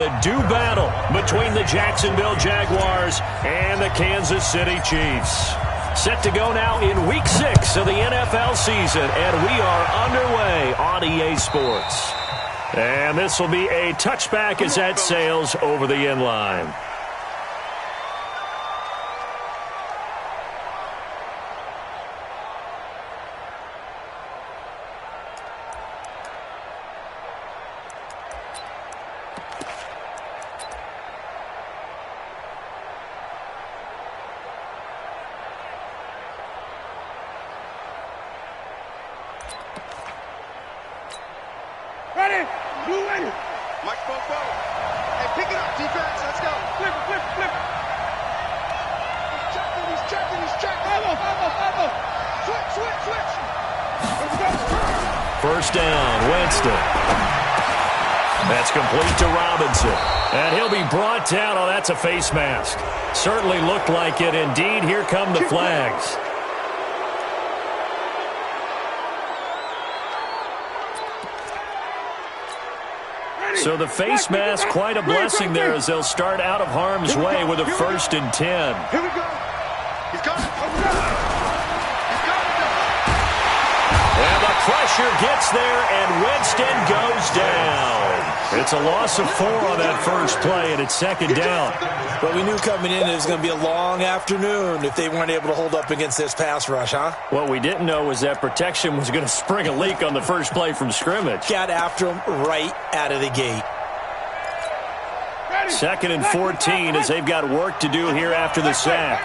A do battle between the Jacksonville Jaguars and the Kansas City Chiefs. Set to go now in Week 6 of the NFL season, and we are underway on EA Sports. And this will be a touchback as that sails over the end line. Ready? Blue ready. Microphone forward. Hey, pick it up, defense. Let's go. Flip it, flip it, flip it. He's checking. Follow. Switch. Let's go. First down, Winston. That's complete to Robinson. And he'll be brought down. Oh, that's a face mask. Certainly looked like it. Indeed, here come the flags. So the face mask, quite a blessing there as they'll start out of harm's way with a 1st and 10. Here we go. He's got it. And the pressure gets there, and Winston goes down. It's a loss of 4 on that first play, and it's 2nd down. But we knew coming in it was going to be a long afternoon if they weren't able to hold up against this pass rush, huh? What we didn't know was that protection was going to spring a leak on the first play from scrimmage. Got after him right out of the gate. 2nd and 14 as they've got work to do here after the sack.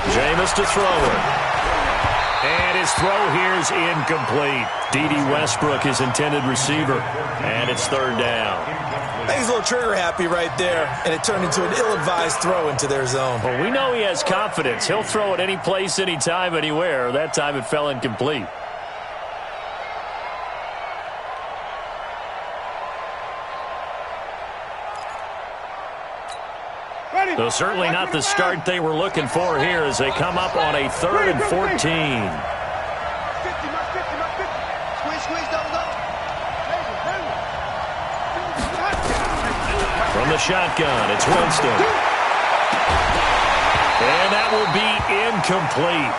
Jameis to throw it. And his throw here is incomplete. D.D. Westbrook, his intended receiver. And it's 3rd down. He's a little trigger happy right there, and it turned into an ill-advised throw into their zone. Well, we know he has confidence. He'll throw it any place, anytime, anywhere. That time it fell incomplete. So certainly not the start they were looking for here as they come up on a 3rd and 14. From the shotgun, it's Winston. And that will be incomplete.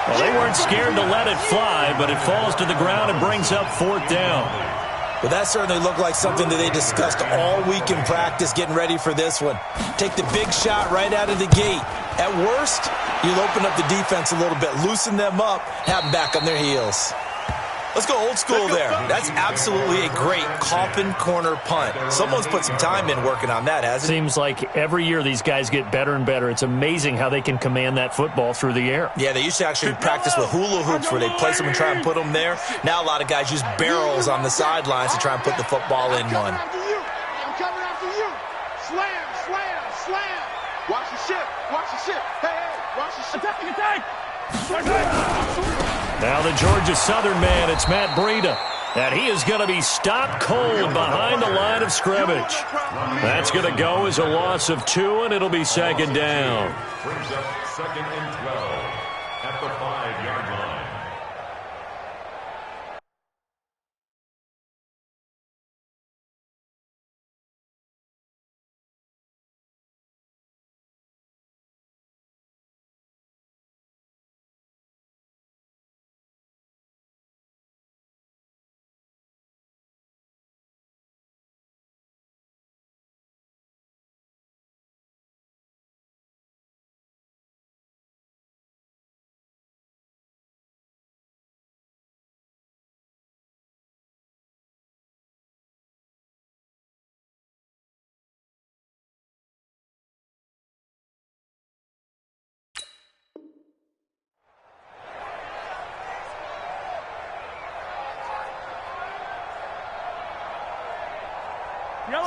Well, they weren't scared to let it fly, but it falls to the ground and brings up 4th down. But that certainly looked like something that they discussed all week in practice getting ready for this one. Take the big shot right out of the gate. At worst, you'll open up the defense a little bit, loosen them up, have them back on their heels. Let's go old school there. That's absolutely a great coffin corner punt. Someone's put some time in working on that, hasn't it? Seems like every year these guys get better and better. It's amazing how they can command that football through the air. Yeah, they used to actually practice with hula hoops where they place them and try and put them there. Now a lot of guys use barrels on the sidelines to try and put the football in one. I'm coming after you. Slam. Watch the ship. Hey, watch the ship. Attack. Now the Georgia Southern man, it's Matt Breida. And he is going to be stopped cold behind the line of scrimmage. That's going to go as a loss of 2, and it'll be 2nd down. Brings up 2nd and 12 at the 5-yard line.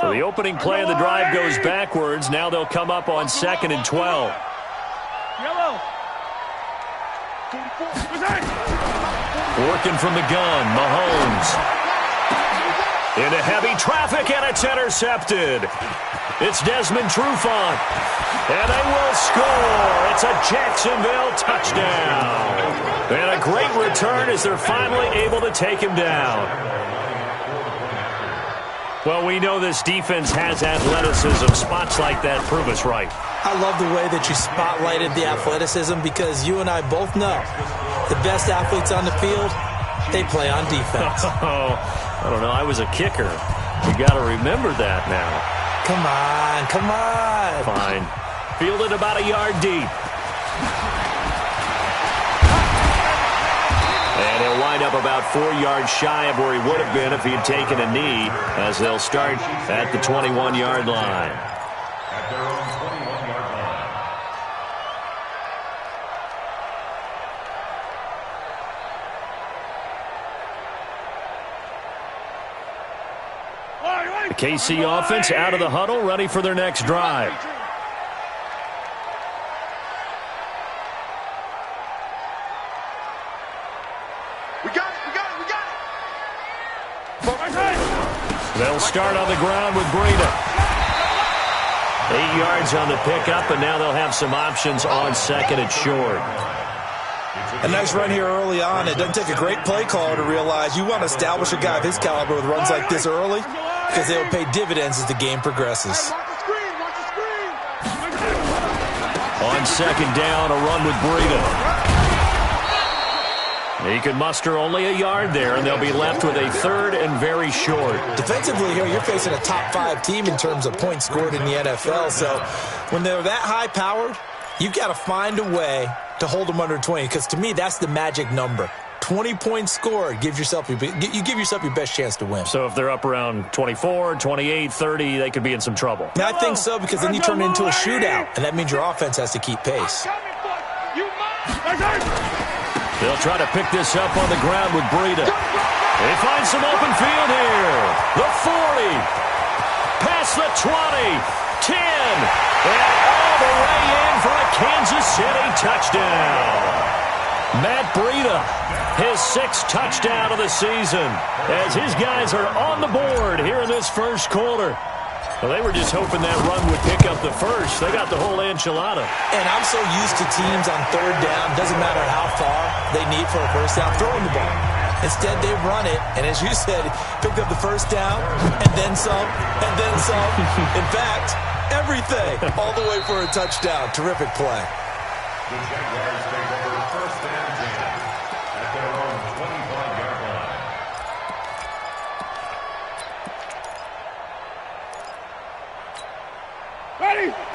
So the opening play of the drive goes backwards. Now they'll come up on 2nd and 12. Working from the gun, Mahomes. Into heavy traffic, and it's intercepted. It's Desmond Trufant. And they will score. It's a Jacksonville touchdown. And a great return as they're finally able to take him down. Well, we know this defense has athleticism. Spots like that prove us right. I love the way that you spotlighted the athleticism because you and I both know the best athletes on the field, they play on defense. Oh, I don't know. I was a kicker. We got to remember that now. Come on, come on. Fine. Fielded about a yard deep. And he'll wind up about 4 yards shy of where he would have been if he had taken a knee, as they'll start at the 21-yard line. At their own 21-yard line. The KC offense out of the huddle, ready for their next drive. They'll start on the ground with Breida. 8 yards on the pickup, and now they'll have some options on second and short. A nice run here early on. It doesn't take a great play caller to realize you want to establish a guy of his caliber with runs like this early because they will pay dividends as the game progresses. On second down, a run with Breida. He can muster only a yard there, and they'll be left with a third and very short. Defensively here, you're facing a top-5 team in terms of points scored in the NFL. So when they're that high-powered, you've got to find a way to hold them under 20, because to me, that's the magic number. 20 points scored, you give yourself your best chance to win. So if they're up around 24, 28, 30, they could be in some trouble. I think so, because then you turn it into a shootout, and that means your offense has to keep pace. They'll try to pick this up on the ground with Breida. They find some open field here. The 40. Past the 20. 10. And all the way in for a Kansas City touchdown. Matt Breida, his 6th touchdown of the season, as his guys are on the board here in this first quarter. Well, they were just hoping that run would pick up the first. They got the whole enchilada. And I'm so used to teams on third down, doesn't matter how far they need for a first down, throwing the ball. Instead, they run it, and as you said, picked up the first down, and then some, and then some. In fact, everything, all the way for a touchdown. Terrific play. The Jaguars take over first and 10 at their own 25-yard line.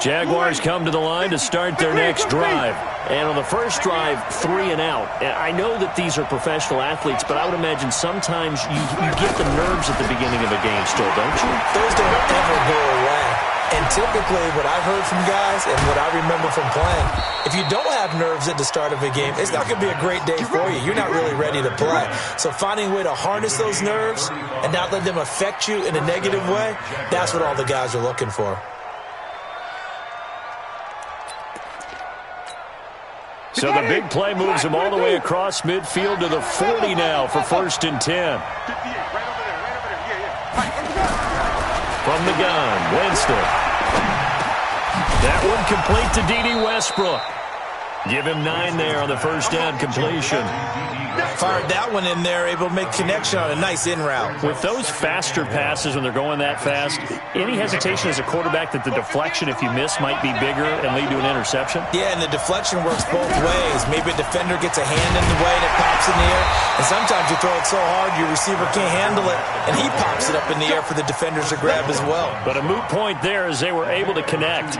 Jaguars come to the line to start their next drive. And on the first drive, 3 and out. I know that these are professional athletes, but I would imagine sometimes you get the nerves at the beginning of a game still, don't you? Those don't ever go away. And typically what I've heard from guys and what I remember from playing, if you don't have nerves at the start of a game, it's not going to be a great day for you. You're not really ready to play. So finding a way to harness those nerves and not let them affect you in a negative way, that's what all the guys are looking for. So the big play moves him all the way across midfield to the 40 now for first and 10. From the gun, Winston. That one complete to D.D. Westbrook. Give him 9 there on the first down completion. Fired that one in there, able to make connection on a nice in route. With those faster passes when they're going that fast, any hesitation as a quarterback that the deflection, if you miss, might be bigger and lead to an interception? Yeah, and the deflection works both ways. Maybe a defender gets a hand in the way and it pops in the air. And sometimes you throw it so hard your receiver can't handle it, and he pops it up in the air for the defenders to grab as well. But a moot point there as they were able to connect.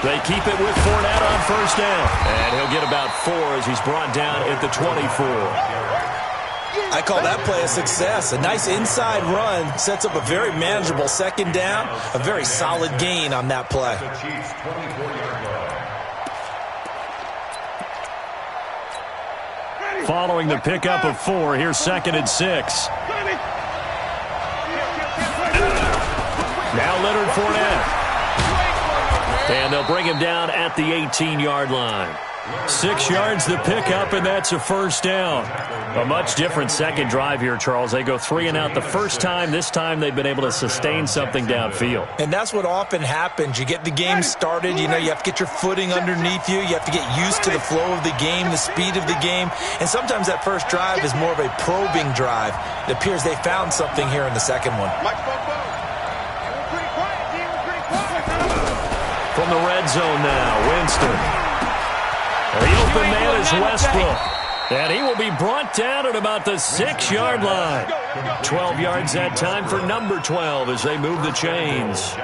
They keep it with Fournette on first down. And he'll get about 4 as he's brought down at the 24. I call that play a success. A nice inside run sets up a very manageable second down. A very solid gain on that play. Following the pickup of 4, here's second and 6. Now Leonard Fournette. And they'll bring him down at the 18-yard line. 6 yards the pickup, and that's a first down. A much different second drive here, Charles. They go 3 and out the first time. This time they've been able to sustain something downfield. And that's what often happens. You get the game started. You know, you have to get your footing underneath you. You have to get used to the flow of the game, the speed of the game. And sometimes that first drive is more of a probing drive. It appears they found something here in the second one. From the red zone now, Winston. The open man is Westbrook. And he will be brought down at about the 6-yard line. 12 yards that time for number 12 as they move the chains.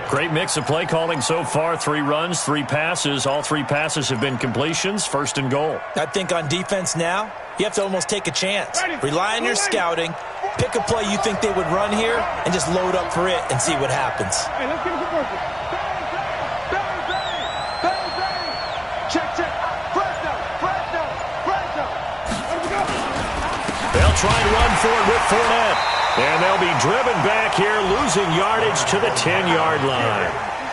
Great mix of play calling so far. 3 runs, 3 passes. All 3 passes have been completions. First and goal. I think on defense now, you have to almost take a chance. Rely on your scouting. Pick a play you think they would run here and just load up for it and see what happens. Hey, let's get it for check. They'll try and run for it with Fournette. And they'll be driven back here, losing yardage to the 10-yard line.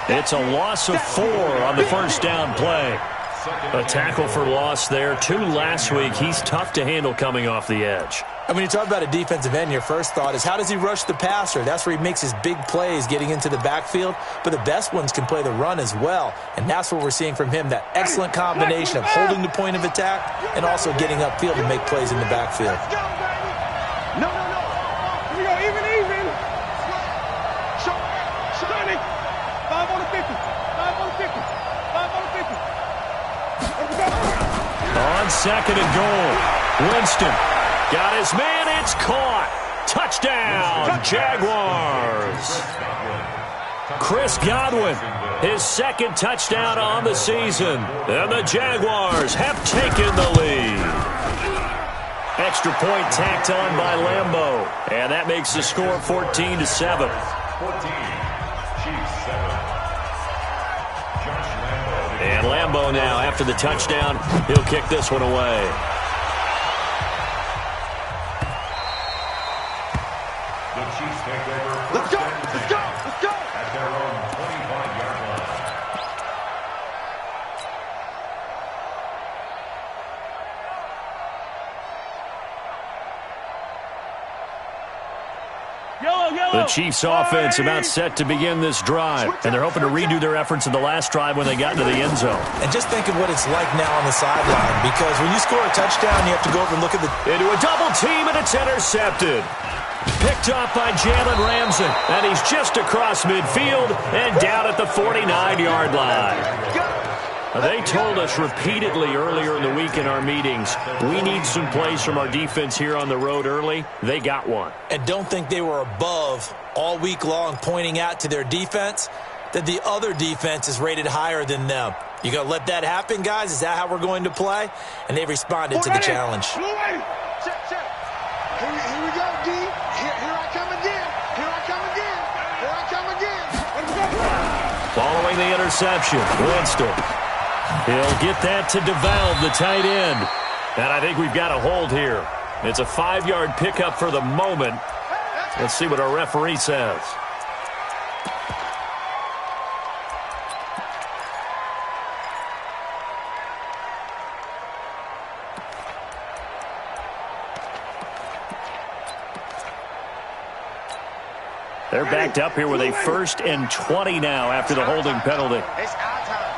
It's a loss of 4 on the first down play. A tackle for loss there. 2 last week. He's tough to handle coming off the edge. And when you talk about a defensive end, your first thought is how does he rush the passer? That's where he makes his big plays getting into the backfield. But the best ones can play the run as well. And that's what we're seeing from him, that excellent combination of holding the point of attack and also getting upfield to make plays in the backfield. No. Here we go, even. Shining. 5 on the 50. 5 on the 50. 5 on the 50. On second and goal, Winston got his man. It's caught. Touchdown, Jaguars. Chris Godwin, his second touchdown on the season. And the Jaguars have taken the lead. Extra point tacked on by Lambeau. And that makes the score 14-7. 14, Chiefs 7. And Lambeau now, after the touchdown, he'll kick this one away. The Chiefs take over. Let's go. At their own 25-yard line. The Chiefs offense about set to begin this drive, and they're hoping to redo their efforts in the last drive when they got into the end zone. And just think of what it's like now on the sideline, because when you score a touchdown, you have to go over and look at the... Into a double team, and it's intercepted. Picked off by Jalen Ramsey, and he's just across midfield and down at the 49-yard line. They told us repeatedly earlier in the week in our meetings, we need some plays from our defense here on the road early. They got one. And don't think they were above all week long pointing out to their defense that the other defense is rated higher than them. You going to let that happen, guys? Is that how we're going to play? And they responded to the challenge. Check. Here we go, D. Here I come again. Following the interception, Winston. He'll get that to DeValve, the tight end. And I think we've got a hold here. It's a 5-yard pickup for the moment. Let's see what our referee says. They're backed up here with a 1st and 20 now after the holding penalty. It's our time.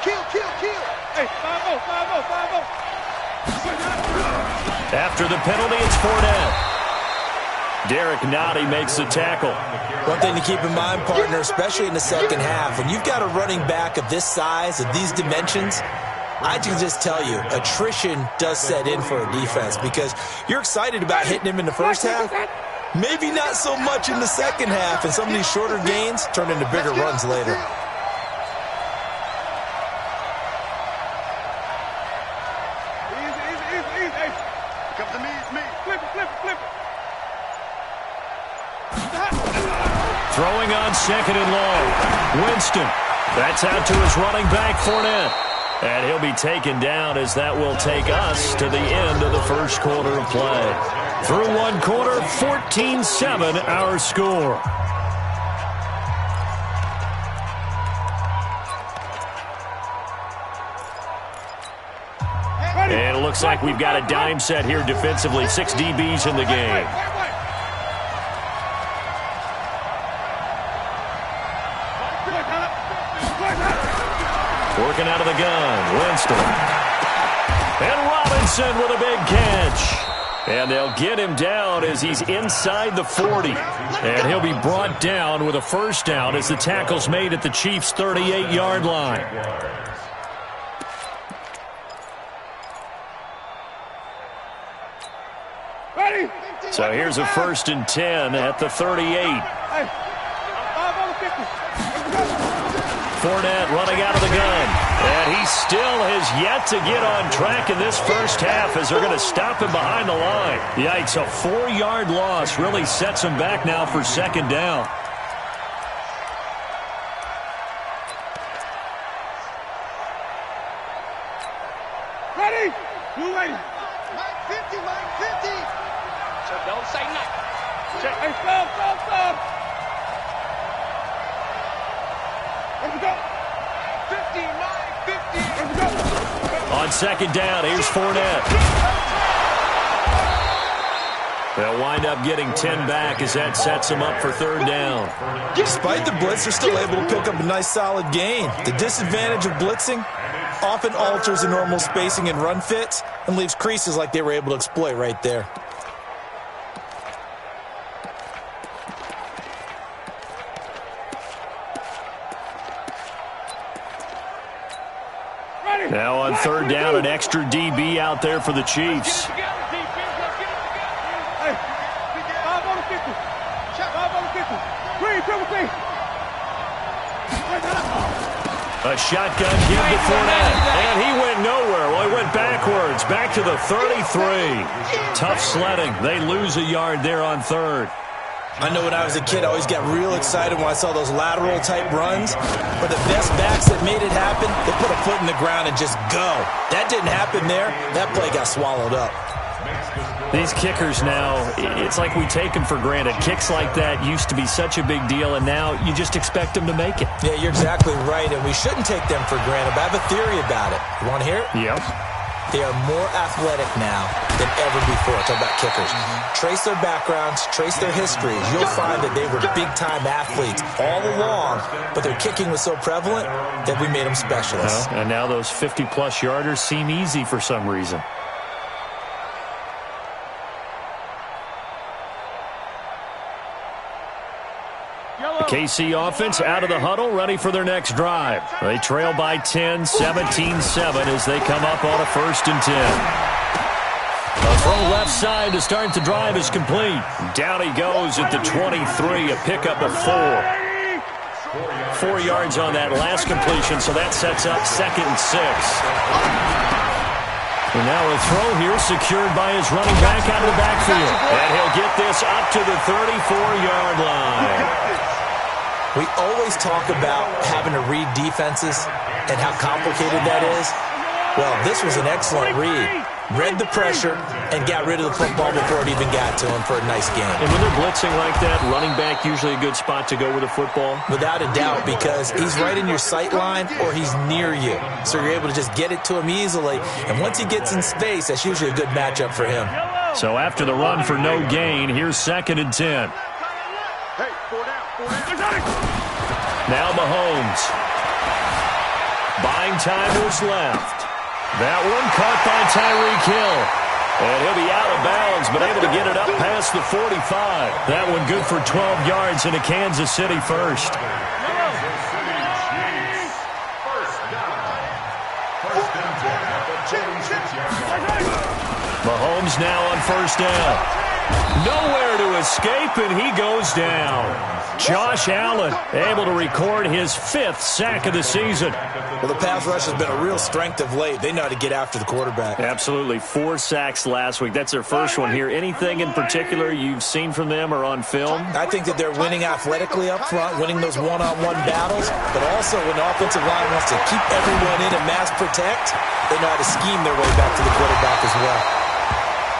Kill. Hey, 5-0. After the penalty, it's Fournette. Derek Nottie makes the tackle. One thing to keep in mind, partner, especially in the second half, when you've got a running back of this size, of these dimensions, I can just tell you, attrition does set in for a defense because you're excited about hitting him in the first half. Maybe not so much in the second half, and some of these shorter gains turn into bigger runs later. Easy. Hey, come to me, it's me. Flip it. Throwing on second and long. Winston. That's out to his running back, Fournette. And he'll be taken down as that will take us to the end of the first quarter of play. Through one quarter, 14-7 our score. looks like we've got a dime set here defensively. 6 DBs in the game. Working out of the gun, Winston. And Robinson with a big catch. And they'll get him down as he's inside the 40. And he'll be brought down with a first down as the tackle's made at the Chiefs' 38-yard line. So here's a 1st and 10 at the 38. Fournette running out of the gun. And he still has yet to get on track in this first half as they're going to stop him behind the line. Yikes, a 4-yard loss really sets him back now for 2nd down. Ready? You ready? Line 50, line 50. So don't say nothing. Check. Hey, stop. Let's go. 50, 50. Let's go. On 2nd down, here's Fournette. They'll wind up getting 10 back as that sets them up for 3rd down. Despite the blitz, they're still able to pick up a nice solid gain. The disadvantage of blitzing often alters the normal spacing and run fits and leaves creases like they were able to exploit right there. Now on 3rd down, an extra DB out there for the Chiefs. A shotgun give to Fournette, and he went nowhere. Well, he went backwards, back to the 33. Tough sledding. They lose a yard there on 3rd. I know when I was a kid, I always got real excited when I saw those lateral-type runs. But the best backs that made it happen, they put a foot in the ground and just go. That didn't happen there. That play got swallowed up. These kickers now, it's like we take them for granted. Kicks like that used to be such a big deal, and now you just expect them to make it. Yeah, you're exactly right, and we shouldn't take them for granted. But I have a theory about it. You want to hear it? Yep. They are more athletic now than ever before. Talk about kickers. Trace their backgrounds, trace their histories. You'll find that they were big-time athletes all along, but their kicking was so prevalent that we made them specialists. Well, and now those 50-plus yarders seem easy for some reason. KC offense out of the huddle, ready for their next drive. They trail by 10, 17-7 as they come up on a 1st and 10. A throw left side to start the drive is complete. Down he goes at the 23, a pickup of 4. 4 yards on that last completion, so that sets up 2nd and 6. And now a throw here secured by his running back out of the backfield. And he'll get this up to the 34-yard line. We always talk about having to read defenses and how complicated that is. Well, this was an excellent read. Read the pressure and got rid of the football before it even got to him for a nice game. And when they're blitzing like that, running back usually a good spot to go with the football? Without a doubt, because he's right in your sight line or he's near you. So you're able to just get it to him easily. And once he gets in space, that's usually a good matchup for him. So after the run for no gain, here's 2nd and 10. Hey, 4 down. Now Mahomes. Buying time was left. That one caught by Tyreek Hill. And he'll be out of bounds, but able to get it up past the 45. That one good for 12 yards and a Kansas City first. Mahomes now on 1st down. Nowhere to escape, and he goes down. Josh Allen able to record his 5th sack of the season. Well, the pass rush has been a real strength of late. They know how to get after the quarterback. Absolutely. 4 sacks last week. That's their first one here. Anything in particular you've seen from them or on film? I think that they're winning athletically up front, winning those one-on-one battles, but also when the offensive line wants to keep everyone in and mass protect, they know how to scheme their way back to the quarterback as well.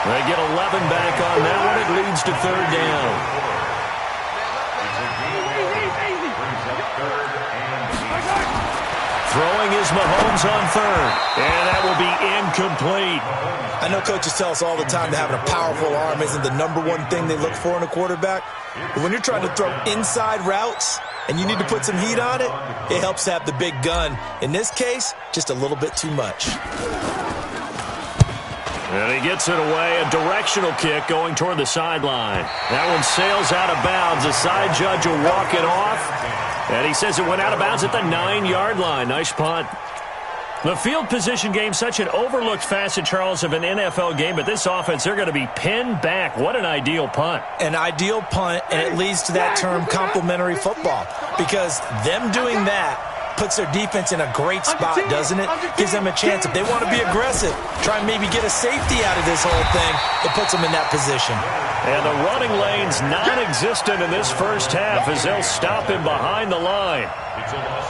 They get 11 back on that one. It leads to 3rd down. Throwing is Here's Mahomes on third, and that will be incomplete. I know coaches tell us all the time that having a powerful arm isn't the #1 thing they look for in a quarterback. But when you're trying to throw inside routes and you need to put some heat on it, it helps to have the big gun. In this case, just a little bit too much. And he gets it away, a directional kick going toward the sideline. That one sails out of bounds. The side judge will walk it off. And he says it went out of bounds at the 9-yard line. Nice punt. The field position game, such an overlooked facet, Charles, of an NFL game. But this offense, they're going to be pinned back. What an ideal punt. An ideal punt, and it leads to that term complementary football. Because them doing that puts their defense in a great spot, doesn't it? Gives them a chance. If they want to be aggressive, try and maybe get a safety out of this whole thing, it puts them in that position. And the running lane's non-existent in this first half as they'll stop him behind the line.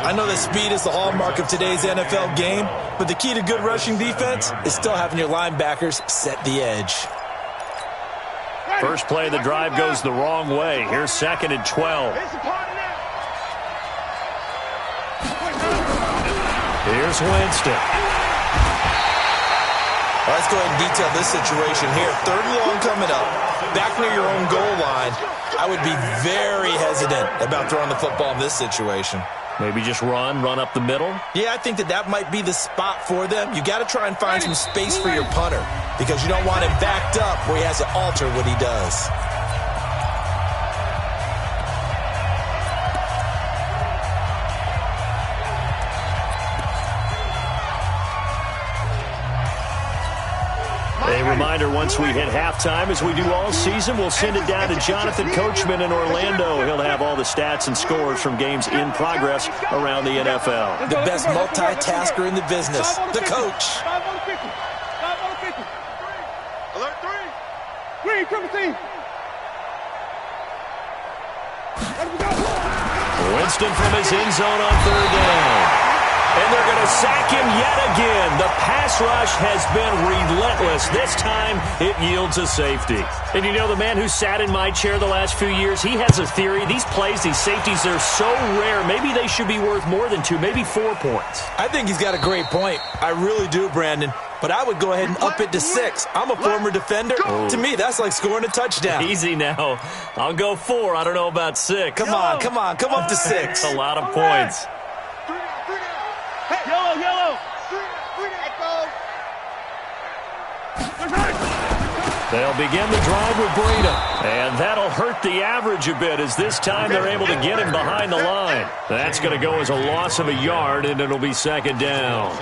I know that speed is the hallmark of today's NFL game, but the key to good rushing defense is still having your linebackers set the edge. First play of the drive goes the wrong way. Here's 2nd and 12. Here's Winston. Let's go ahead and detail this situation here. 3rd and long coming up. Back near your own goal line. I would be very hesitant about throwing the football in this situation. Maybe just run up the middle? Yeah, I think that might be the spot for them. You got to try and find some space for your punter because you don't want him backed up where he has to alter what he does. A reminder, once we hit halftime, as we do all season, we'll send it down to Jonathan Coachman in Orlando. He'll have all the stats and scores from games in progress around the NFL. The best multitasker in the business, the coach. Alert 3. Green, triple team. Winston from his end zone on 3rd down. And they're going to sack him yet again. The pass rush has been relentless. This time, it yields a safety. And you know, the man who sat in my chair the last few years, he has a theory. These plays, these safeties, they're so rare. Maybe they should be worth more than 2, maybe 4 points. I think he's got a great point. I really do, Brandon. But I would go ahead and up it to 6. I'm a former defender. To me, that's like scoring a touchdown. Easy now. I'll go 4. I don't know about 6. Come on. Come up to 6. That's a lot of points. Yellow. They'll begin the drive with Breida. And that'll hurt the average a bit as this time they're able to get him behind the line. That's going to go as a loss of a yard, and it'll be 2nd down.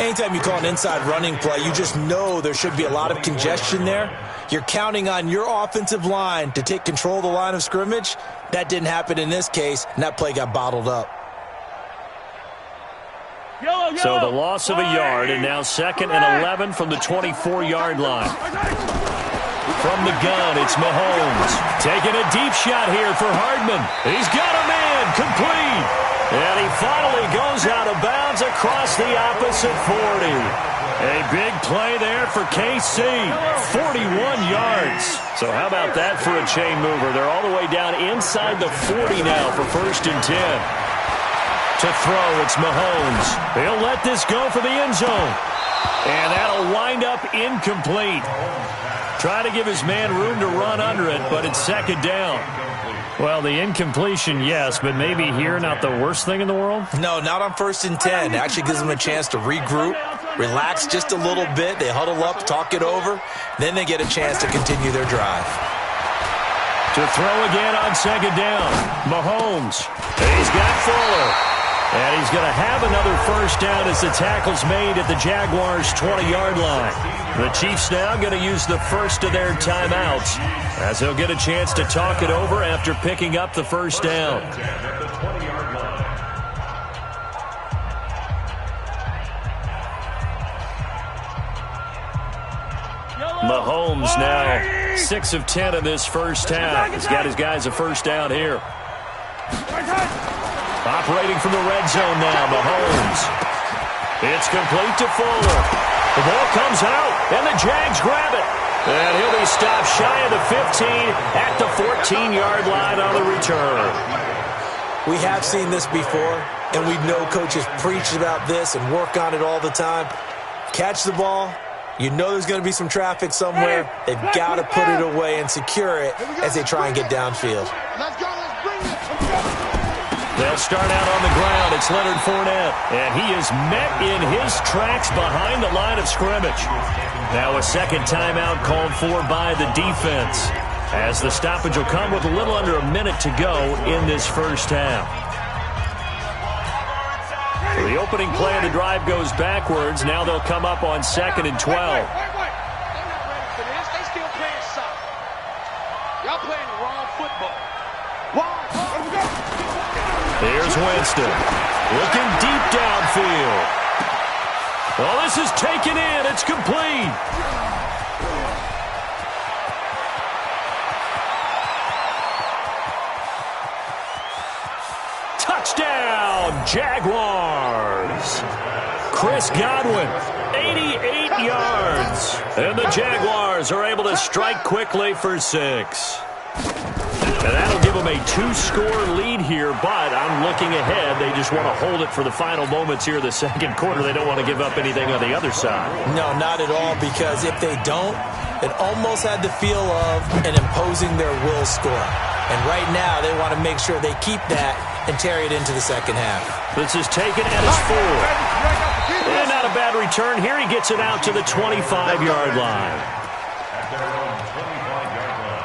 Anytime you call an inside running play, you just know there should be a lot of congestion there. You're counting on your offensive line to take control of the line of scrimmage. That didn't happen in this case, and that play got bottled up. So the loss of a yard, and now 2nd and 11 from the 24-yard line. From the gun, it's Mahomes. Taking a deep shot here for Hardman. He's got a man, complete. And he finally goes out of bounds across the opposite 40. A big play there for KC. 41 yards. So how about that for a chain mover? They're all the way down inside the 40 now for 1st and 10. To throw, it's Mahomes. He'll let this go for the end zone. And that'll wind up incomplete. Try to give his man room to run under it, but it's 2nd down. Well, the incompletion, yes, but maybe here not the worst thing in the world? No, not on 1st and 10. It actually gives them a chance to regroup, relax just a little bit. They huddle up, talk it over. Then they get a chance to continue their drive. To throw again on 2nd down. Mahomes. He's got Fuller. And he's going to have another 1st down as the tackle's made at the Jaguars' 20-yard line. The Chiefs now going to use the first of their timeouts as they'll get a chance to talk it over after picking up the 1st down. Mahomes now 6 of 10 in this first half. He's got his guys a 1st down here. Operating from the red zone now, Mahomes. It's complete to Fuller. The ball comes out, and the Jags grab it. And he'll be stopped shy of the 15 at the 14-yard line on the return. We have seen this before. and we know coaches preach about this and work on it all the time. Catch the ball. You know there's going to be some traffic somewhere. They've got to put it away and secure it as they try and get downfield. Let's go. Let's bring it. They'll start out on the ground. It's Leonard Fournette, and he is met in his tracks behind the line of scrimmage. Now a second timeout called for by the defense, as the stoppage will come with a little under a minute to go in this first half. The opening play of the drive goes backwards. Now they'll come up on 2nd and 12. They're not ready for this. They still playing soft. Y'all playing the wrong football. Here's Winston, looking deep downfield. Well, this is taken in. It's complete. Touchdown, Jaguars. Chris Godwin, 88 yards. And the Jaguars are able to strike quickly for 6. And that'll give them a 2-score lead here, but I'm looking ahead. They just want to hold it for the final moments here of the second quarter. They don't want to give up anything on the other side. No, not at all, because if they don't, it almost had the feel of an imposing their will score. And right now, they want to make sure they keep that and carry it into the second half. This is taken at his 4. And not a bad return here. He gets it out to the 25-yard line. At their own 25-yard line.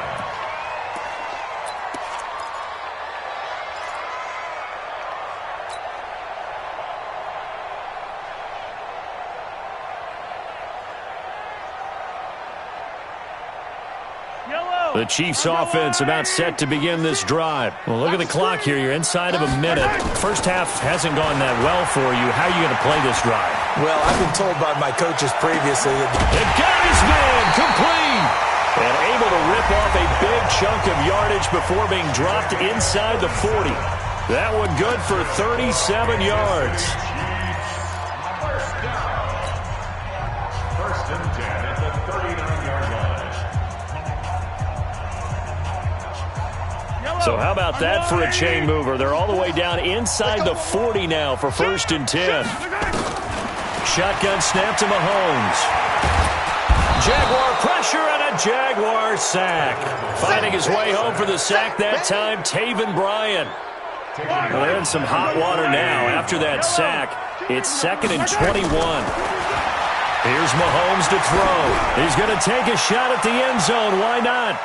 The Chiefs offense about set to begin this drive. Well, look at the clock here. You're inside of a minute. First half hasn't gone that well for you. How are you going to play this drive? Well, I've been told by my coaches previously that And got his man complete. And able to rip off a big chunk of yardage before being dropped inside the 40. That one good for 37 yards. First and 10 at the 39-yard line. So how about that for a chain mover? They're all the way down inside the 40 now for 1st and 10. Shotgun snap to Mahomes. Jaguar pressure and a Jaguar sack. Finding his way home for the sack that time, Taven Bryan. Well, they're in some hot water now. After that sack, it's 2nd and 21. Here's Mahomes to throw. He's going to take a shot at the end zone. Why not?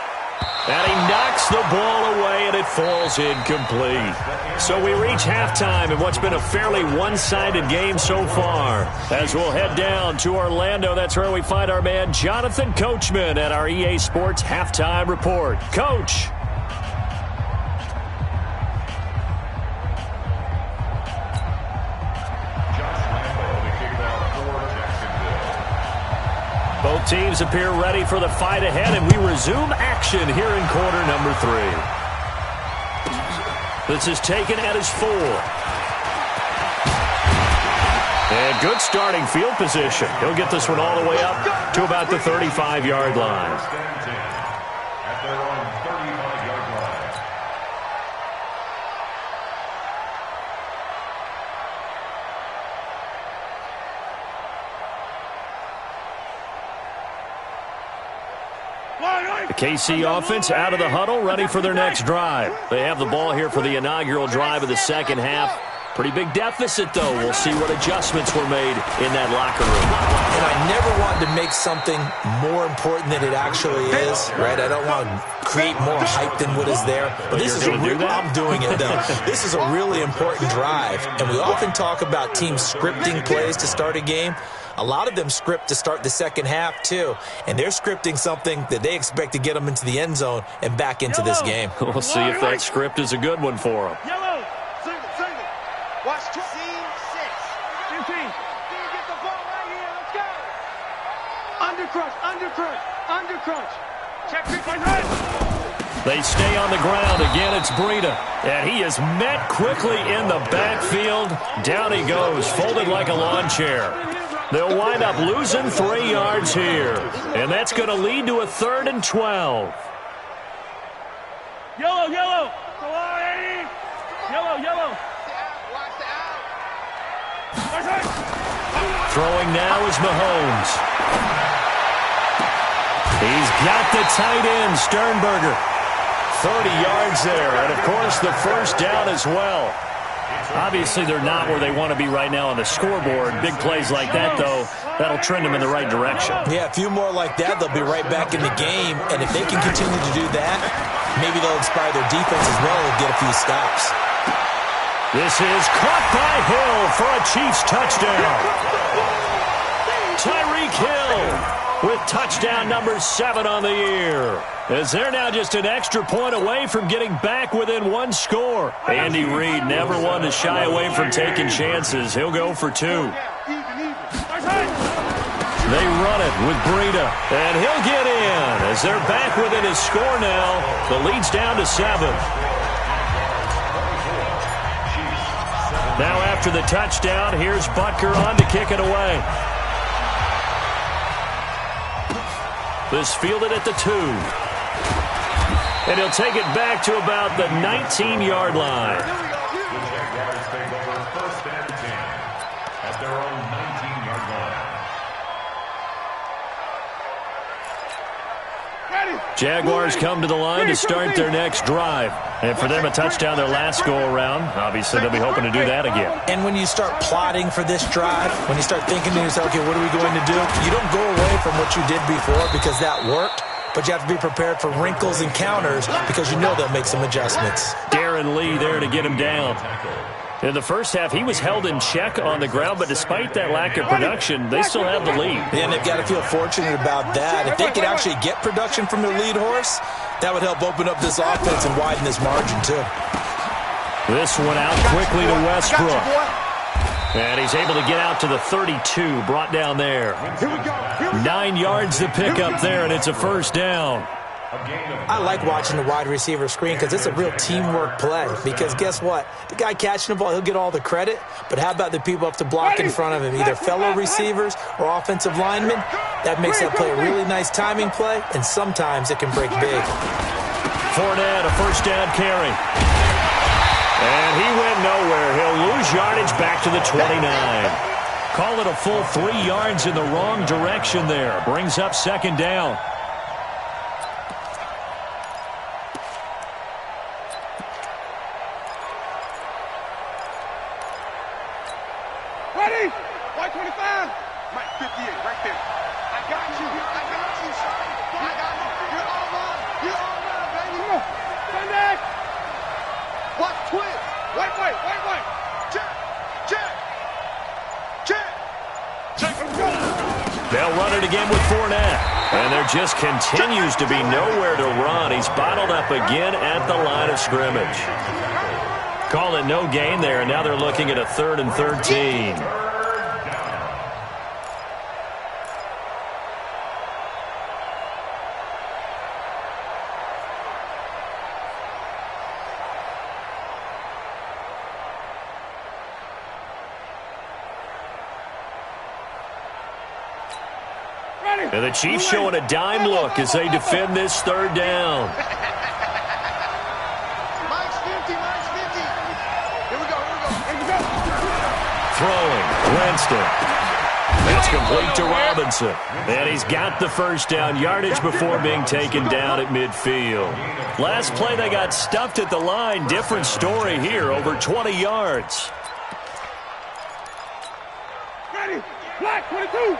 And he knocks the ball away, and it falls incomplete. So we reach halftime in what's been a fairly one-sided game so far. As we'll head down to Orlando, that's where we find our man Jonathan Coachman at our EA Sports Halftime Report. Coach. Both teams appear ready for the fight ahead, and we resume action here in quarter number 3. This is taken at his 4. And good starting field position. He'll get this one all the way up to about the 35-yard line. At their own 35-yard line. The KC offense out of the huddle, ready for their next drive. They have the ball here for the inaugural drive of the second half. Pretty big deficit, though. We'll see what adjustments were made in that locker room. And I never wanted to make something more important than it actually is, right? I don't want to create more hype than what is there. But this is I'm doing it, though. This is a really important drive. And we often talk about teams scripting plays to start a game. A lot of them script to start the second half, too. And they're scripting something that they expect to get them into the end zone and back into this game. We'll see if that script is a good one for them. Yellow. Single. Watch seam 6. Get the ball right here. Let's go. Undercrunch. Check 3.9. They stay on the ground. Again, it's Breida. And he is met quickly in the backfield. Down he goes, folded like a lawn chair. They'll wind up losing 3 yards here. And that's going to lead to a 3rd and 12. Yellow. Go on, Eddie. Yellow. Watch the out. Throwing now is Mahomes. He's got the tight end, Sternberger. 30 yards there, and of course the first down as well. Obviously they're not where they want to be right now on the scoreboard. Big plays like that, though, that'll trend them in the right direction. Yeah, a few more like that, they'll be right back in the game. And if they can continue to do that, maybe they'll inspire their defense as well and get a few stops. This is caught by Hill for a Chiefs touchdown. Tyreek Hill with touchdown number 7 on the year. As they're now just an extra point away from getting back within 1 score. Andy Reid never one to shy away from taking chances. He'll go for 2. They run it with Breida, and he'll get in. As they're back within his score now, the lead's down to 7. Now after the touchdown, here's Butker on to kick it away. This fielded at the 2. And he'll take it back to about the 19-yard line. The Jaguars take over first and 10 at their own 19-yard line. Jaguars come to the line to start their next drive. And for them, a touchdown their last go-around. Obviously, they'll be hoping to do that again. And when you start plotting for this drive, when you start thinking to yourself, okay, what are we going to do? You don't go away from what you did before because that worked. But you have to be prepared for wrinkles and counters because you know they'll make some adjustments. Darren Lee there to get him down. In the first half, he was held in check on the ground, but despite that lack of production, they still have the lead. Yeah, and they've got to feel fortunate about that. If they could actually get production from their lead horse, that would help open up this offense and widen this margin, too. This one out quickly to Westbrook. And he's able to get out to the 32, brought down there. 9 yards to pick up there, and it's a first down. I like watching the wide receiver screen because it's a real teamwork play. Because guess what? The guy catching the ball, he'll get all the credit. But how about the people up to block in front of him, either fellow receivers or offensive linemen? That makes that play a really nice timing play, and sometimes it can break big. Fournette, a first down carry. And he went nowhere. He'll lose yardage back to the 29. Call it a full 3 yards in the wrong direction there. Brings up second down. Ready? White 25. Mike 58, right there. I got you. I got you, son. I got you. You're all mine. You're all mine, baby. Come on. Sunday. What? Twist. White. Check. They'll run it again with Fournette. And there just continues to be nowhere to run. He's bottled up again at the line of scrimmage. Call it no gain there, and now they're looking at a 3rd and 13. And the Chiefs showing a dime look as they defend this 3rd down. Throwing, Winston. That's complete to Robinson. And he's got the first down, yardage before being taken down at midfield. Last play, they got stuffed at the line. Different story here, over 20 yards. Ready? Black 22.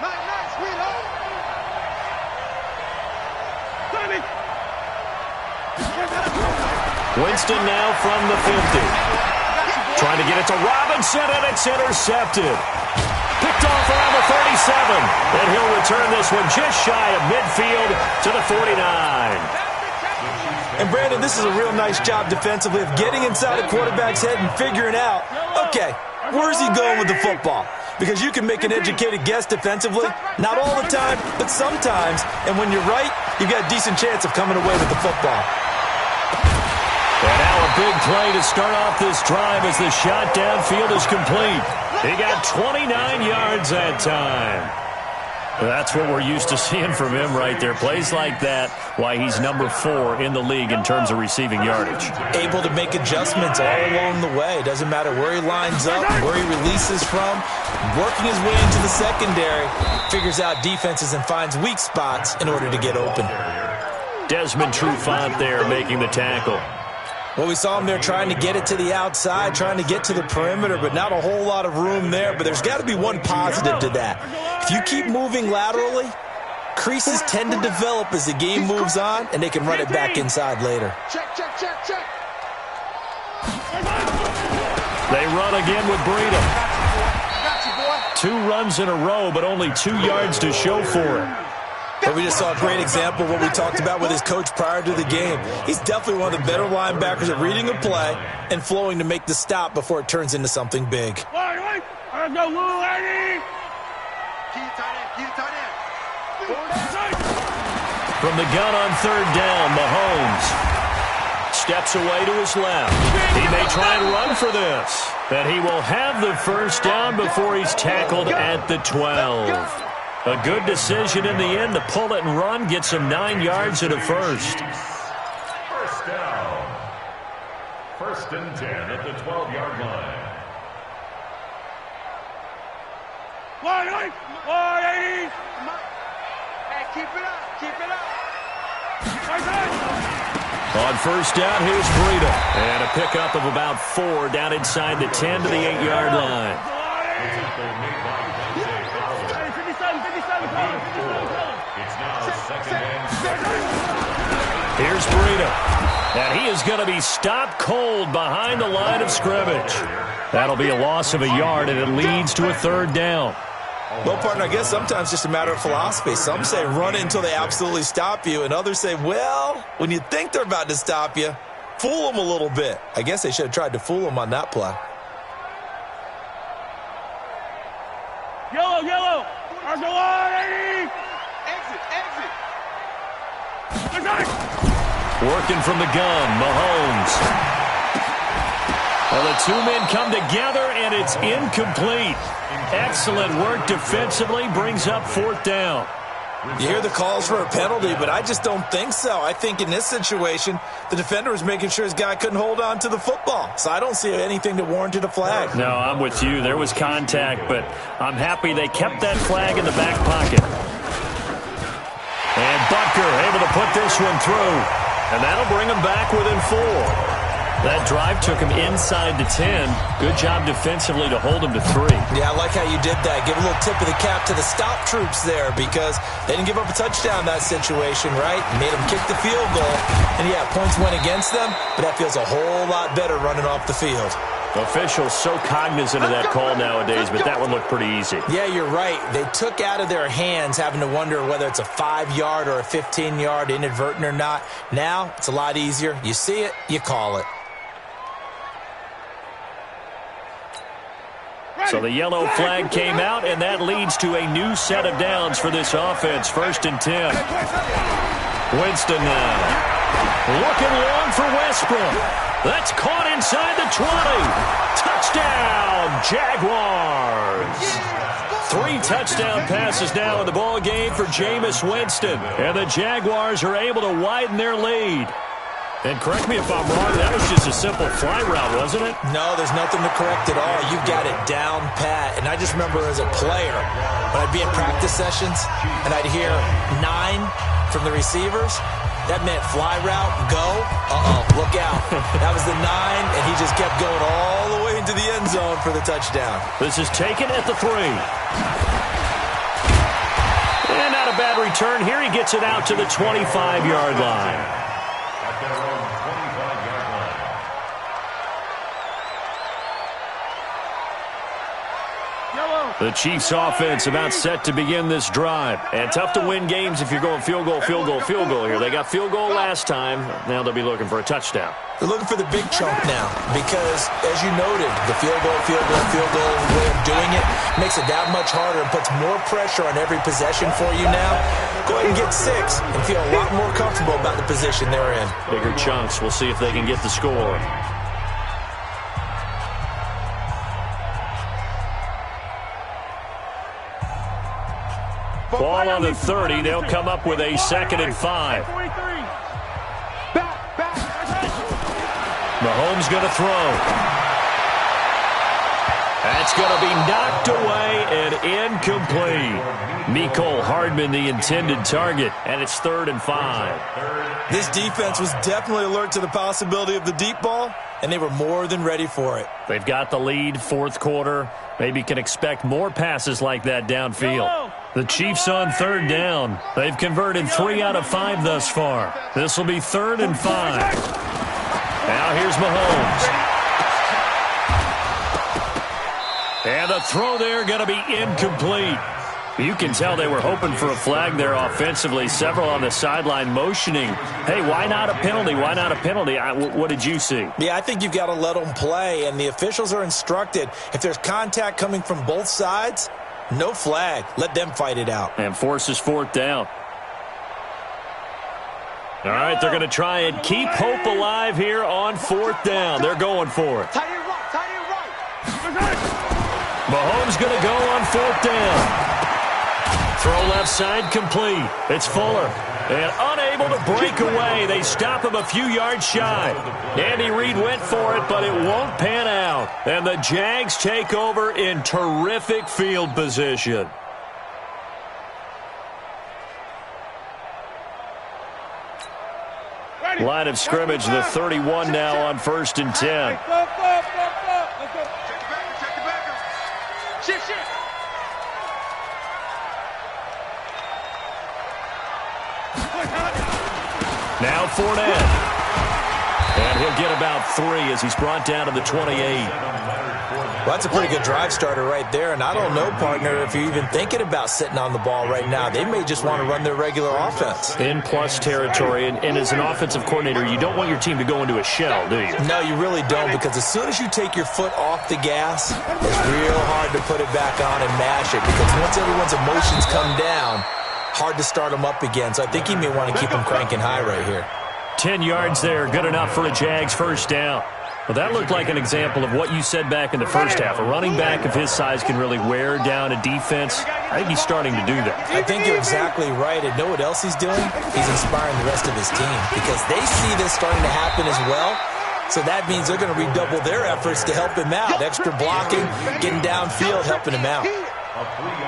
Nice, sweetheart. Winston now from the 50. Trying to get it to Robinson, and it's intercepted. Picked off around the 37. And he'll return this one just shy of midfield to the 49. And, Brandon, this is a real nice job defensively of getting inside a quarterback's head and figuring out, okay, where's he going with the football? Because you can make an educated guess defensively. Not all the time, but sometimes. And when you're right, you've got a decent chance of coming away with the football. And now a big play to start off this drive as the shot downfield is complete. He got 29 yards that time. That's what we're used to seeing from him right there. Plays like that, why he's number 4 in the league in terms of receiving yardage. Able to make adjustments all along the way. Doesn't matter where he lines up, where he releases from. Working his way into the secondary, figures out defenses and finds weak spots in order to get open. Desmond Trufant there making the tackle. Well, we saw him there trying to get it to the outside, trying to get to the perimeter, but not a whole lot of room there. But there's got to be one positive to that. If you keep moving laterally, creases tend to develop as the game moves on, and they can run it back inside later. Check, check, check, check. They run again with Breida. Got you, boy. 2 runs in a row, but only 2 yards to show for it. But we just saw a great example of what we talked about with his coach prior to the game. He's definitely one of the better linebackers at reading a play and flowing to make the stop before it turns into something big. Keep it tight end. From the gun on 3rd down, Mahomes steps away to his left. He may try and run for this. And he will have the first down before he's tackled at the 12. A good decision in the end to pull it and run, gets him 9 yards at a first. First down. 1st and 10 at the 12-yard line. 180. Hey, keep it up. Keep it up. On 1st down, here's Breida. And a pickup of about 4 down inside the 10 to the 8-yard line. It's now 2nd and 7. Here's Breida. And he is going to be stopped cold behind the line of scrimmage. That'll be a loss of a yard, and it leads to a 3rd down. Well, partner, I guess sometimes it's just a matter of philosophy. Some say run it until they absolutely stop you, and others say, well, when you think they're about to stop you, fool them a little bit. I guess they should have tried to fool them on that play. Yellow, yellow. Exit, exit. Working from the gun, Mahomes. Well, the 2 men come together, and it's incomplete. Excellent work defensively, brings up 4th down. You hear the calls for a penalty, but I just don't think so. I think in this situation, the defender was making sure his guy couldn't hold on to the football. So I don't see anything that warranted a flag. No, I'm with you. There was contact, but I'm happy they kept that flag in the back pocket. And Butker able to put this one through. And that'll bring him back within 4. That drive took him inside the 10. Good job defensively to hold him to 3. Yeah, I like how you did that. Give a little tip of the cap to the stop troops there because they didn't give up a touchdown in that situation, right? Made them kick the field goal. And, yeah, points went against them, but that feels a whole lot better running off the field. Officials so cognizant of that call nowadays, but that one looked pretty easy. Yeah, you're right. They took out of their hands having to wonder whether it's a 5-yard or a 15-yard inadvertent or not. Now it's a lot easier. You see it, you call it. So the yellow flag came out, and that leads to a new set of downs for this offense. 1st and 10. Winston now. Looking long for Westbrook. That's caught inside the 20. Touchdown, Jaguars. 3 touchdown passes now in the ball game for Jameis Winston. And the Jaguars are able to widen their lead. And correct me if I'm wrong, that was just a simple fly route, wasn't it? No, there's nothing to correct at all. You got it down pat. And I just remember as a player, when I'd be in practice sessions and I'd hear 9 from the receivers, that meant fly route, go. Look out. That was the 9, and he just kept going all the way into the end zone for the touchdown. This is taken at the 3. And not a bad return here. He gets it out to the 25-yard line. Their own 25-yard line. The Chiefs offense about set to begin this drive. And tough to win games if you're going field goal, field goal, field goal here. They got field goal last time. Now they'll be looking for a touchdown. They're looking for the big chunk now because, as you noted, the field goal way of doing it makes it that much harder and puts more pressure on every possession for you now. Go ahead and get 6 and feel a lot more comfortable about the position they're in. Bigger chunks. We'll see if they can get the score. Ball on the 30. They'll come up with a 2nd and 5. Mahomes going to throw. That's going to be knocked away and incomplete. Mecole Hardman, the intended target, and it's 3rd and 5. This defense was definitely alert to the possibility of the deep ball, and they were more than ready for it. They've got the lead, 4th quarter. Maybe can expect more passes like that downfield. The Chiefs on 3rd down. They've converted 3 out of 5 thus far. This will be 3rd and 5. Now here's Mahomes. And the throw there going to be incomplete. You can tell they were hoping for a flag there offensively. Several on the sideline motioning. Hey, why not a penalty? Why not a penalty? What did you see? Yeah, I think you've got to let them play, and the officials are instructed. If there's contact coming from both sides, no flag. Let them fight it out. And forces 4th down. All right, they're going to try and keep hope alive here on 4th down. They're going for it. Mahomes going to go on 4th down. Throw left side complete. It's Fuller. And unable to break away. They stop him a few yards shy. Andy Reid went for it, but it won't pan out. And the Jags take over in terrific field position. Line of scrimmage, the 31 now on 1st and 10. Now Fournette. And he'll get about 3 as he's brought down to the 28. Well, that's a pretty good drive starter right there. And I don't know, partner, if you're even thinking about sitting on the ball right now. They may just want to run their regular offense. In plus territory. And as an offensive coordinator, you don't want your team to go into a shell, do you? No, you really don't, because as soon as you take your foot off the gas, it's real hard to put it back on and mash it, because once everyone's emotions come down, hard to start them up again. So I think he may want to keep them cranking high right here. 10 yards there, good enough for a Jags 1st down. Well, that looked like an example of what you said back in the first half. A running back of his size can really wear down a defense. I think he's starting to do that. I think you're exactly right. And know what else he's doing? He's inspiring the rest of his team, because they see this starting to happen as well. So that means they're going to redouble their efforts to help him out. Extra blocking, getting downfield, helping him out.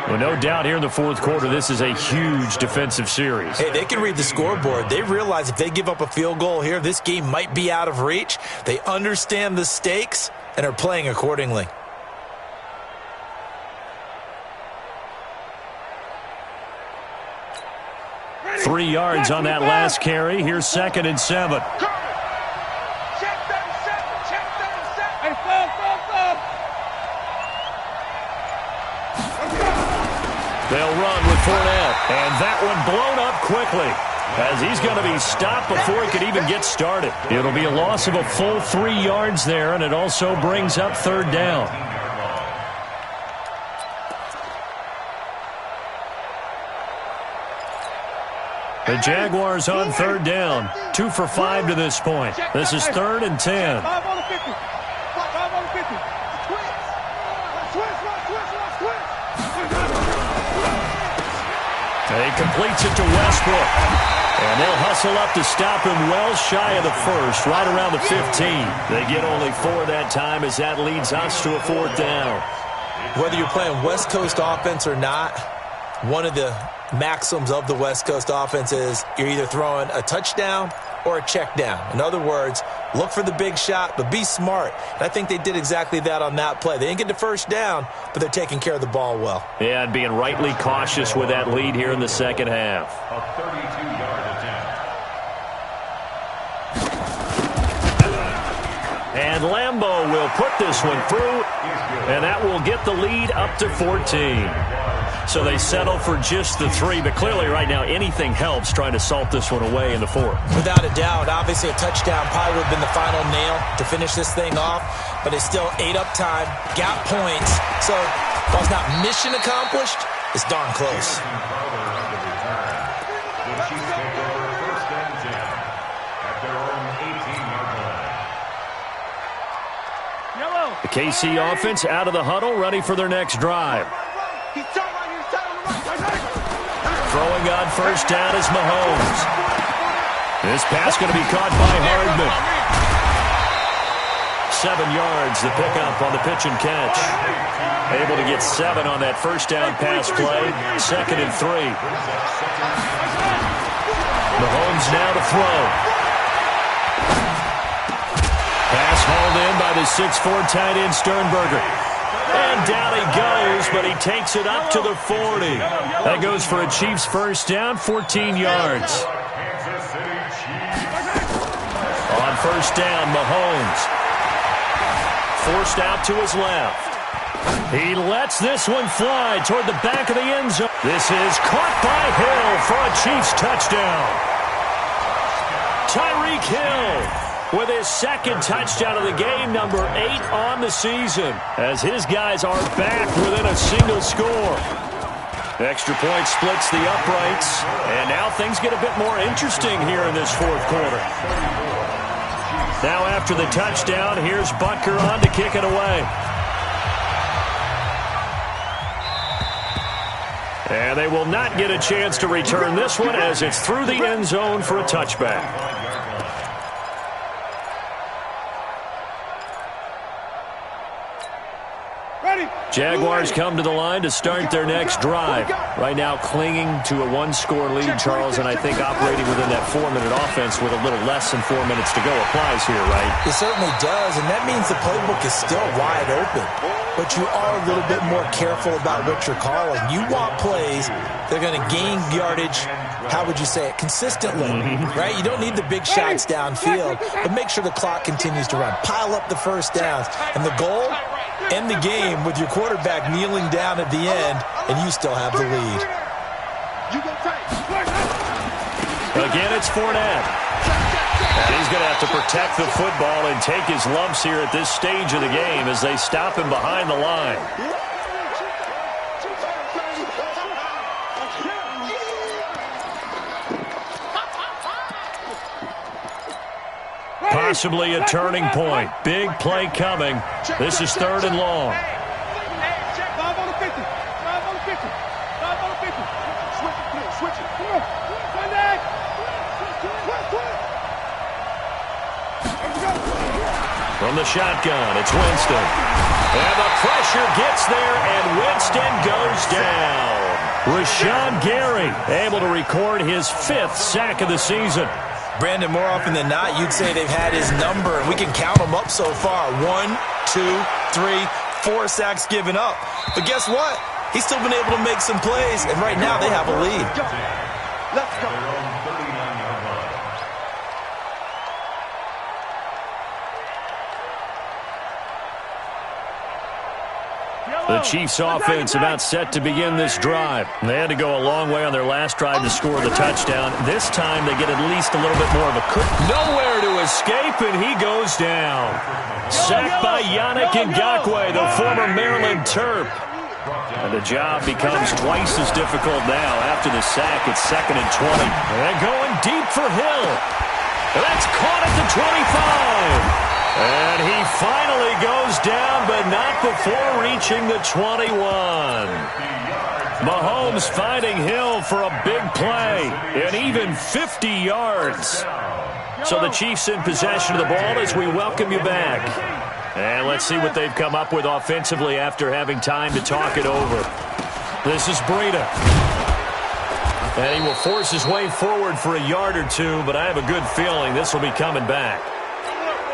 Well, no doubt here in the 4th quarter, this is a huge defensive series. Hey, they can read the scoreboard. They realize if they give up a field goal here, this game might be out of reach. They understand the stakes and are playing accordingly. Three yards on that last carry. Here's 2nd and 7. They'll run with Fournette, and that one blown up quickly as he's going to be stopped before he could even get started. It'll be a loss of a full 3 yards there, and it also brings up 3rd down. The Jaguars on 3rd down, 2 for 5 to this point. This is 3rd and 10. He completes it to Westbrook. And they'll hustle up to stop him well shy of the 1st, right around the 15. They get only 4 that time as that leads us to a 4th down. Whether you're playing West Coast offense or not, one of the maxims of the West Coast offense is you're either throwing a touchdown or a check down. In other words, look for the big shot, but be smart. And I think they did exactly that on that play. They didn't get the 1st down, but they're taking care of the ball well. Yeah, and being rightly cautious with that lead here in the 2nd half. A 32-yard attempt. And Lambeau will put this one through, and that will get the lead up to 14. So they settle for just the 3, but clearly right now anything helps trying to salt this one away in the 4th. Without a doubt, obviously a touchdown probably would have been the final nail to finish this thing off, but it's still ate up time, got points, so while it's not mission accomplished, it's darn close. The Chiefs take over 1st and 10 at their own 18-yard line. The KC offense out of the huddle, ready for their next drive. Throwing on first down is Mahomes. This pass going to be caught by Hardman. 7 yards, the pickup on the pitch and catch. Able to get 7 on that first down pass play. 2nd and 3. Mahomes now to throw. Pass hauled in by the 6'4" tight end Sternberger. And down he goes, but he takes it up to the 40. That goes for a Chiefs first down, 14 yards. On first down, Mahomes. Forced out to his left. He lets this one fly toward the back of the end zone. This is caught by Hill for a Chiefs touchdown. Tyreek Hill with his 2nd touchdown of the game, number 8 on the season, as his guys are back within a single score. Extra point splits the uprights, and now things get a bit more interesting here in this 4th quarter. Now after the touchdown, here's Butker on to kick it away. And they will not get a chance to return this one as it's through the end zone for a touchback. Jaguars come to the line to start their next drive. Right now clinging to a 1-score lead, Charles, and I think operating within that 4-minute offense with a little less than 4 minutes to go applies here, right? It certainly does, and that means the playbook is still wide open. But you are a little bit more careful about what you're calling. You want plays that are going to gain yardage, how would you say it, consistently, right? You don't need the big shots downfield, but make sure the clock continues to run. Pile up the first downs. And the goal, end the game with your quarterback kneeling down at the end, and you still have the lead. Again, it's Fournette. And he's going to have to protect the football and take his lumps here at this stage of the game as they stop him behind the line. Possibly a turning point. Big play coming. This is 3rd and long. From the shotgun, it's Winston. And the pressure gets there, and Winston goes down. Rashawn Gary able to record his 5th sack of the season. Brandon, more often than not, you'd say they've had his number, and we can count them up so far. 1, 2, 3, 4 sacks given up. But guess what? He's still been able to make some plays, and right now they have a lead. Let's go. The Chiefs offense about set to begin this drive. They had to go a long way on their last drive to score the touchdown. This time they get at least a little bit more of a cook. Nowhere to escape, and he goes down. Sacked by Yannick Ngakoue, the former Maryland Terp. And the job becomes twice as difficult now. After the sack, it's 2nd and 20. And going deep for Hill. That's caught at the 25. And he finally goes down, but not before reaching the 21. Mahomes finding Hill for a big play, and even 50 yards. So the Chiefs in possession of the ball as we welcome you back. And let's see what they've come up with offensively after having time to talk it over. This is Breida. And he will force his way forward for a yard or two, but I have a good feeling this will be coming back.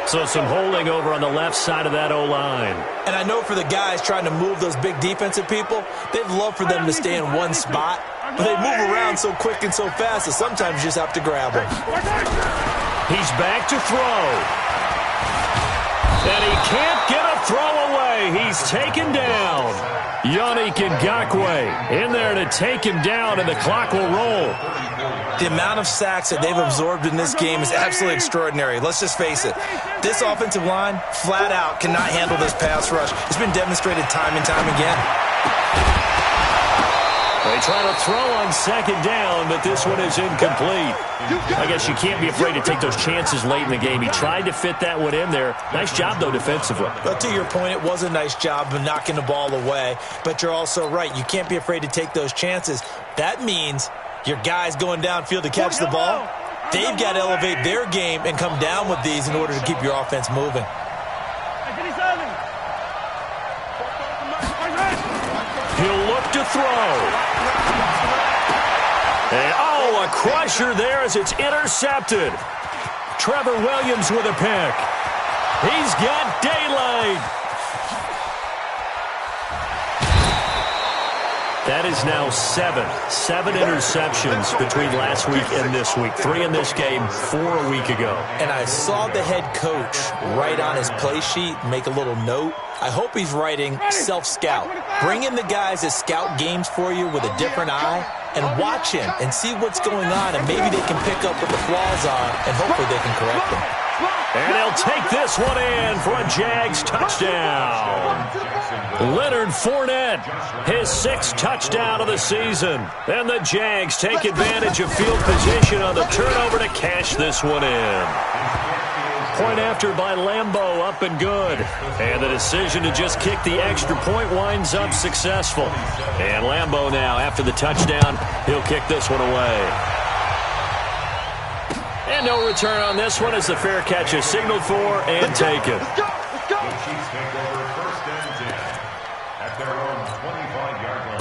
So some holding over on the left side of that O-line. And I know for the guys trying to move those big defensive people, they'd love for them to stay in one spot, but they move around so quick and so fast that sometimes you just have to grab them. He's back to throw. And he can't get a throw away. He's taken down. Yannick Ngakoue in there to take him down, and the clock will roll. The amount of sacks that they've absorbed in this game is absolutely extraordinary. Let's just face it. This offensive line, flat out, cannot handle this pass rush. It's been demonstrated time and time again. They try to throw on 2nd down, but this one is incomplete. I guess you can't be afraid to take those chances late in the game. He tried to fit that one in there. Nice job, though, defensively. But to your point, it was a nice job of knocking the ball away. But you're also right. You can't be afraid to take those chances. That means Your guys going downfield to catch the ball, they've got to elevate their game and come down with these in order to keep your offense moving. He'll look to throw. And, oh, a crusher there as it's intercepted. Trevor Williams with a pick. He's got daylight. That is now seven interceptions between last week and this week. 3 in this game, 4 a week ago. And I saw the head coach write on his play sheet, make a little note. I hope he's writing self-scout. Bring in the guys that scout games for you with a different eye and watch him and see what's going on, and maybe they can pick up what the flaws are, and hopefully they can correct them. And he'll take this one in for a Jags touchdown. Leonard Fournette, his 6th touchdown of the season. And the Jags take advantage of field position on the turnover to cash this one in. Point after by Lambeau, up and good. And the decision to just kick the extra point winds up successful. And Lambeau now, after the touchdown, he'll kick this one away. And no return on this one as the fair catch is signaled for and taken. The Chiefs take over 1st and 10 at their own 25-yard line.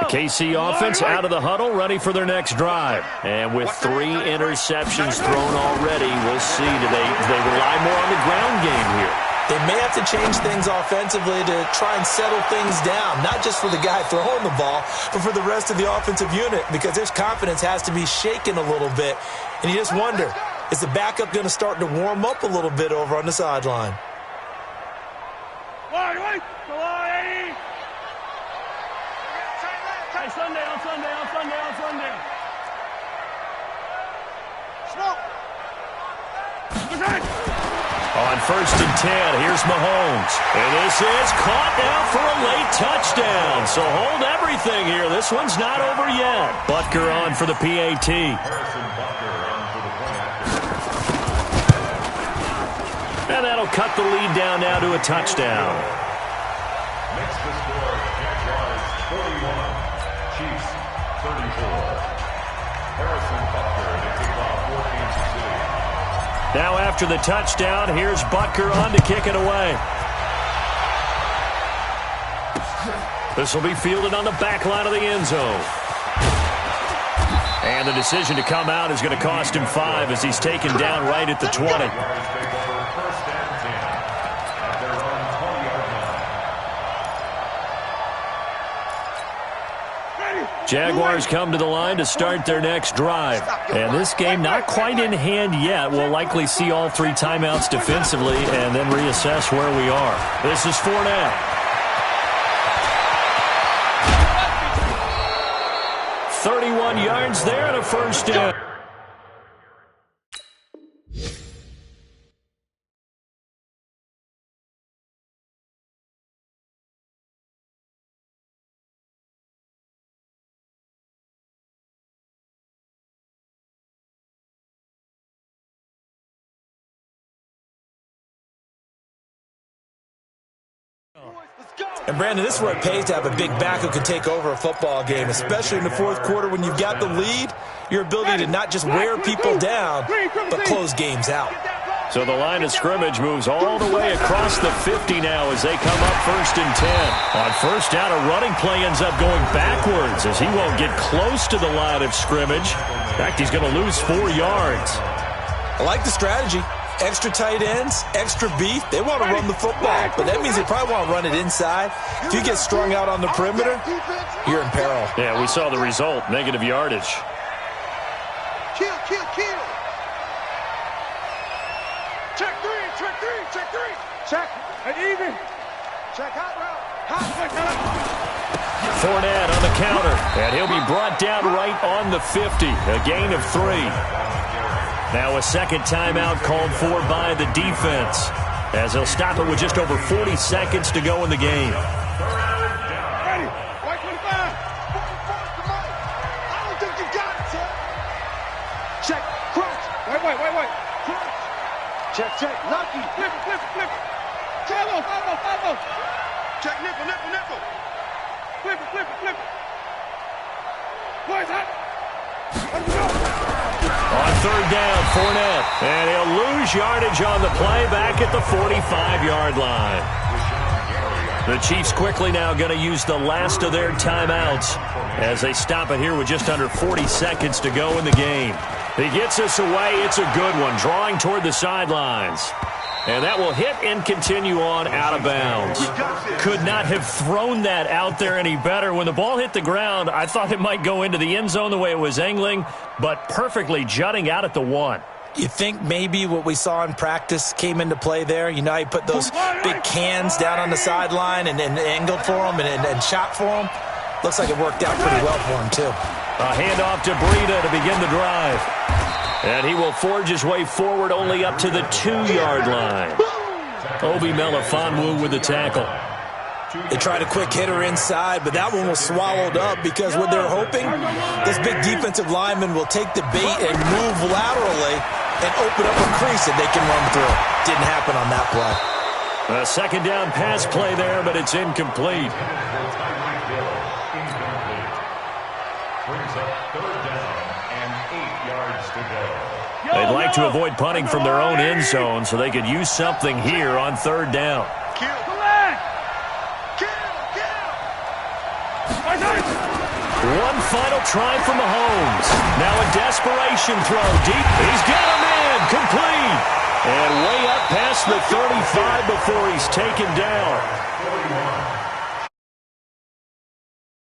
The KC offense out of the huddle, ready for their next drive. And with 3 interceptions thrown already, we'll see. Do they rely more on the ground game here? They may have to change things offensively to try and settle things down, not just for the guy throwing the ball, but for the rest of the offensive unit, because their confidence has to be shaken a little bit. And you just wonder, is the backup going to start to warm up a little bit over on the sideline? On 1st and 10, here's Mahomes. And this is caught now for a late touchdown. So hold everything here. This one's not over yet. Butker on for the PAT. And that'll cut the lead down now to a touchdown. Makes the score Jaguars 41, Chiefs 34. Harrison Butker to kick off for Kansas City. Now after the touchdown, here's Butker on to kick it away. This will be fielded on the back line of the end zone. And the decision to come out is going to cost him 5 as he's taken down right at the 20. Jaguars come to the line to start their next drive. And this game not quite in hand yet. We'll likely see all 3 timeouts defensively and then reassess where we are. This is Fournette. 31 yards there and a 1st down. And, Brandon, this is where it pays to have a big back who can take over a football game, especially in the 4th quarter when you've got the lead, your ability to not just wear people down, but close games out. So the line of scrimmage moves all the way across the 50 now as they come up 1st and 10. On 1st down, a running play ends up going backwards as he won't get close to the line of scrimmage. In fact, he's going to lose 4 yards. I like the strategy. Extra tight ends, extra beef. They want to run the football, but that means they probably want to run it inside. If you get strung out on the perimeter, you're in peril. Yeah, we saw the result, negative yardage. Kill. Check 3. Check. And even. Check hot route. Fournette on the counter, and he'll be brought down right on the 50. A gain of 3. Now a second timeout called for by the defense as they'll stop it with just over 40 seconds to go in the game. Ready. White 25. I don't think you got it, sir. Wait. Check. Lucky. Flip it. Elbow. Check nickel. Flip it. Boys, hot. On third down, Fournette. And he'll lose yardage on the play back at the 45-yard line. The Chiefs quickly now going to use the last of their timeouts as they stop it here with just under 40 seconds to go in the game. He gets us away. It's a good one, drawing toward the sidelines. And that will hit and continue on out of bounds. Could not have thrown that out there any better. When the ball hit the ground, I thought it might go into the end zone the way it was angling, but perfectly jutting out at the 1. You think maybe what we saw in practice came into play there? You know, he put those big cans down on the sideline and angled for him and shot for him. Looks like it worked out pretty well for him, too. A handoff to Breida to begin the drive. And he will forge his way forward only up to the 2-yard line. Obi Melifonwu with the tackle. They tried a quick hitter inside, but that one was swallowed up because what they're hoping, this big defensive lineman will take the bait and move laterally and open up a crease that they can run through. Didn't happen on that play. A second down pass play there, but it's incomplete. Brings up third down and 8 yards to go. They'd like to avoid punting from their own end zone so they could use something here on third down. One final try from Mahomes. Now a desperation throw deep. He's got him in. Complete. And way up past the 35 before he's taken down.